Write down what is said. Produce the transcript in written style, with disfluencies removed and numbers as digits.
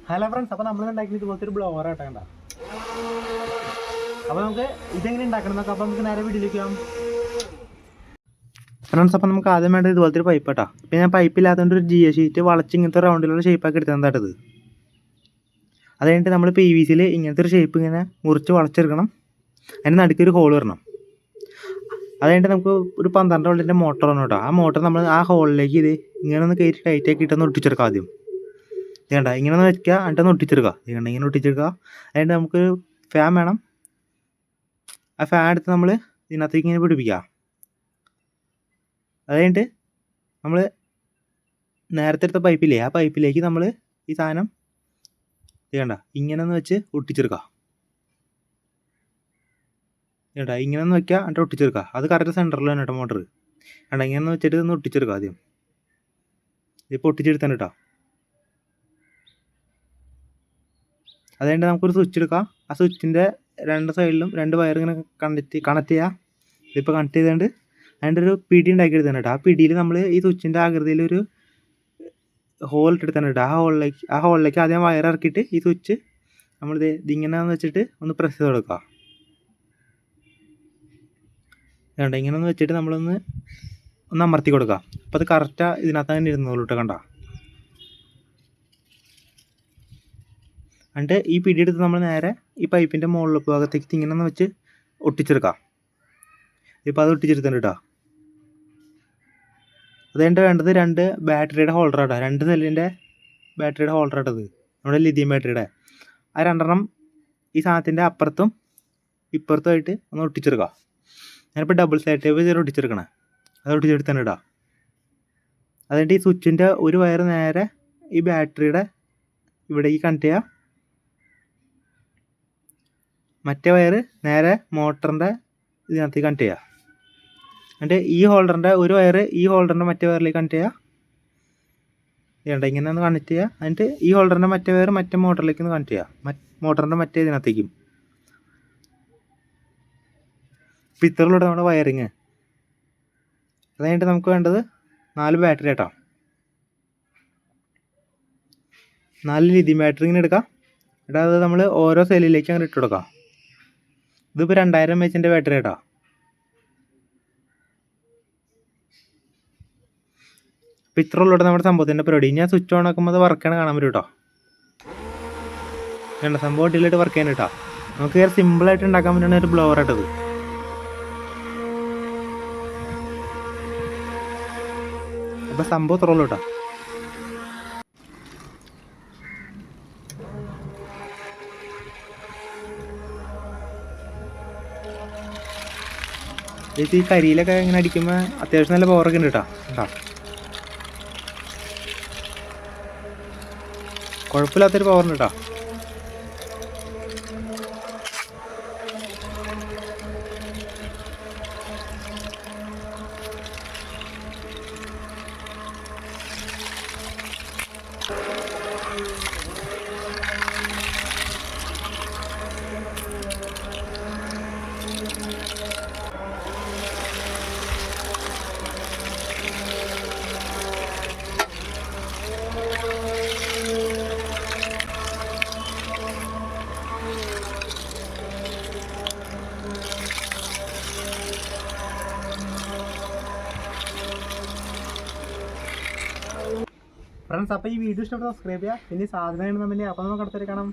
Hello friends, അപ്പോൾ നമ്മൾ ഉണ്ടാക്കുന്നത് ഇതുപോലത്തെ ഒരു ബ്ലോവർ ആട്ടണ്ട. അപ്പോൾ നമുക്ക് ഇതെങ്ങനെ ഉണ്ടാക്കണം എന്നൊക്കെ അപ്പോൾ നമുക്ക് നേരെ വീട്ടിലേക്ക് പോകാം ഫ്രണ്ട്സ്. അപ്പോൾ നമുക്ക് ആദ്യം വേണ്ടത് ഇതുപോലത്തെ ഒരു പൈപ്പ് കേട്ടോ. പിന്നെ ഞാൻ പൈപ്പില്ലാത്തതുകൊണ്ട് ഒരു GA ഷീറ്റ് വളച്ച് ഇങ്ങനത്തെ റൗണ്ടിലുള്ള ഷേപ്പാക്കി എടുത്തതാട്ടത്. അത് കഴിഞ്ഞിട്ട് നമ്മൾ PVC-യിൽ ഇങ്ങനത്തെ ഒരു ഷേപ്പ് ഇങ്ങനെ മുറിച്ച് വളച്ചെടുക്കണം. അതിന് നടുക്കൊരു ഹോൾ വരണം. അത് കഴിഞ്ഞിട്ട് നമുക്ക് ഒരു 12 വോൾട്ടിൻ്റെ മോട്ടർ വന്നു കേട്ടോ. ആ മോട്ടർ നമ്മൾ ആ ഹോളിലേക്ക് ഇത് ഇങ്ങനെ ഒന്ന് കയറ്റി ടൈറ്റാക്കി ഇട്ടൊന്ന് ഒട്ടിച്ചെടുക്കാം. ആദ്യം ഇതേണ്ട ഇങ്ങനെ ഒന്ന് വെക്കുക, എന്നിട്ടൊന്ന് ഒട്ടിച്ചെടുക്കുക. ഇതേണ്ട ഇങ്ങനെ ഒട്ടിച്ചെടുക്കുക. അതിൻ്റെ നമുക്കൊരു ഫാൻ വേണം. ആ ഫാൻ എടുത്ത് നമ്മൾ ഇതിനകത്തേക്ക് ഇങ്ങനെ പിടിപ്പിക്കുക. അത് കഴിഞ്ഞിട്ട് നമ്മൾ നേരത്തെ എടുത്ത പൈപ്പില്ലേ, ആ പൈപ്പിലേക്ക് നമ്മൾ ഈ സാധനം ഇതേണ്ട ഇങ്ങനെ ഒന്ന് വെച്ച് ഒട്ടിച്ചെടുക്കുക. ഇതേണ്ട ഇങ്ങനെ ഒന്ന് വെക്കുക, എന്നിട്ട് ഒട്ടിച്ചെടുക്കുക. അത് കറക്റ്റ് സെൻറ്ററിൽ തന്നെ കേട്ടോ മോട്ടർ. വേണ്ട ഇങ്ങനെ ഒന്ന് വെച്ചിട്ട് ഒന്ന് ഒട്ടിച്ചെടുക്കുക. ആദ്യം ഇതിപ്പോൾ ഒട്ടിച്ചെടുത്താണ് കേട്ടോ. അത് കഴിഞ്ഞിട്ട് നമുക്കൊരു സ്വിച്ച് എടുക്കാം. ആ സ്വിച്ചിൻ്റെ രണ്ട് സൈഡിലും 2 വയർ ഇങ്ങനെ കണക്ട് ചെയ്യുക. ഇതിപ്പോൾ കണക്ട് ചെയ്തുകൊണ്ട് അതിൻ്റെ ഒരു പിടി ഉണ്ടാക്കി എടുത്താണ് കേട്ടോ. ആ പിടിയിൽ നമ്മൾ ഈ സ്വിച്ചിൻ്റെ ആകൃതിയിലൊരു ഹോൾ ഇട്ടെടുത്താണ് കേട്ടോ. ആ ഹോളിലേക്ക് ആദ്യം വയർ ഇറക്കിയിട്ട് ഈ സ്വിച്ച് നമ്മളിത് ഇതിങ്ങനെ വെച്ചിട്ട് ഒന്ന് പ്രസ് ചെയ്ത് കൊടുക്കുക. വേണ്ട ഇങ്ങനെ ഒന്ന് വെച്ചിട്ട് നമ്മളൊന്ന് അമർത്തി കൊടുക്കുക. അപ്പോൾ അത് കറക്റ്റാണ് ഇതിനകത്ത് തന്നെ ഇരുന്നോളൂ കേട്ടോ. കണ്ട എന്നിട്ട് ഈ പിടിയെടുത്ത് നമ്മൾ നേരെ ഈ പൈപ്പിൻ്റെ മുകളിൽ ഭാഗത്തേക്ക് ഇങ്ങനെ ഒന്ന് വെച്ച് ഒട്ടിച്ചെടുക്കാം. ഇപ്പോൾ അത് ഒട്ടിച്ചെടുത്തുണ്ട് കേട്ടോ. അത് കഴിഞ്ഞിട്ട് വേണ്ടത് 2 ബാറ്ററിയുടെ ഹോൾഡറാട്ടോ. 2 സെല്ലിൻ്റെ ബാറ്ററിയുടെ ഹോൾഡറാട്ടത്, നമ്മുടെ ലിഥിയം ബാറ്ററിയുടെ. ആ 2 ഈ സാധനത്തിൻ്റെ അപ്പുറത്തും ഇപ്പുറത്തുമായിട്ട് ഒന്ന് ഒട്ടിച്ചെടുക്കുക. ഞാനിപ്പോൾ ഡബിൾ സൈഡ് ടേപ്പ് ചെയ്ത് ഒട്ടിച്ചെടുക്കണേ. അത് ഒട്ടിച്ചെടുത്തന്നെ ഇടാം. അതുകൊണ്ട് ഈ സ്വിച്ചിൻ്റെ ഒരു വയർ നേരെ ഈ ബാറ്ററിയുടെ ഇവിടേക്ക് കണക്ട് ചെയ്യുക. മറ്റേ വയർ നേരെ മോട്ടറിൻ്റെ ഇതിനകത്ത് കണക്ട് ചെയ്യുക. എന്നിട്ട് ഈ ഹോൾഡറിൻ്റെ ഒരു വയർ ഈ ഹോൾഡറിൻ്റെ മറ്റേ വയറിലേക്ക് കണക്ട് ചെയ്യുക. വേണ്ട ഇങ്ങനെ ഒന്ന് കണക്ട് ചെയ്യുക. എന്നിട്ട് ഈ ഹോൾഡറിൻ്റെ മറ്റേ വയർ മറ്റേ മോട്ടറിലേക്ക് ഒന്ന് കണക്ട് ചെയ്യുക. മോട്ടറിൻ്റെ മറ്റേ ഇതിനകത്തേക്കും. ഇപ്പോൾ ഇത്രയുള്ള നമ്മുടെ വയറിങ്. അത് കഴിഞ്ഞിട്ട് നമുക്ക് വേണ്ടത് 4 ബാറ്ററി കേട്ടോ. 4 ലിഥിയം ബാറ്ററി ഇങ്ങനെ എടുക്കാം. എന്നിട്ട് അത് നമ്മൾ ഓരോ സെല്ലിലേക്ക് അങ്ങനെ ഇട്ട് കൊടുക്കാം. ഇതിപ്പോൾ 2000 mAh ബാറ്ററി കേട്ടോ. ഇപ്പോൾ ഇത്ര ഉള്ളൂ നമ്മുടെ സംഭവത്തിൻ്റെ പരിപാടി. ഞാൻ സ്വിച്ച് ഓൺ ആക്കുമ്പോൾ അത് വർക്ക് ചെയ്യണം കാണാൻ പറ്റും കേട്ടോ. വേണ്ട സംഭവം ഡീലായിട്ട് വർക്ക് ചെയ്യാൻ കേട്ടോ. നമുക്ക് വേറെ സിമ്പിളായിട്ട് ഉണ്ടാക്കാൻ പറ്റുന്ന ഒരു ബ്ലോവർ ആയിട്ടത്. അപ്പോൾ സംഭവം ഇത്ര ഉള്ളൂ കേട്ടോ. ഈ കരിയിലൊക്കെ ഇങ്ങനെ അടിക്കുമ്പോൾ അത്യാവശ്യം നല്ല പവറൊക്കെ ഉണ്ട് കേട്ടോ. കേട്ടോ കുഴപ്പമില്ലാത്തൊരു പവറുണ്ട് കേട്ടോ. ഫ്രണ്ട്സ്, അപ്പോൾ ഈ വീഡിയോ ഇഷ്ടപ്പെട്ട സബ്സ്ക്രൈബ് ചെയ്യുക. പിന്നെ സാധനങ്ങൾ തമ്മിൽ അപ്പോൾ നമുക്ക് അടുത്തേക്ക് കാണാം.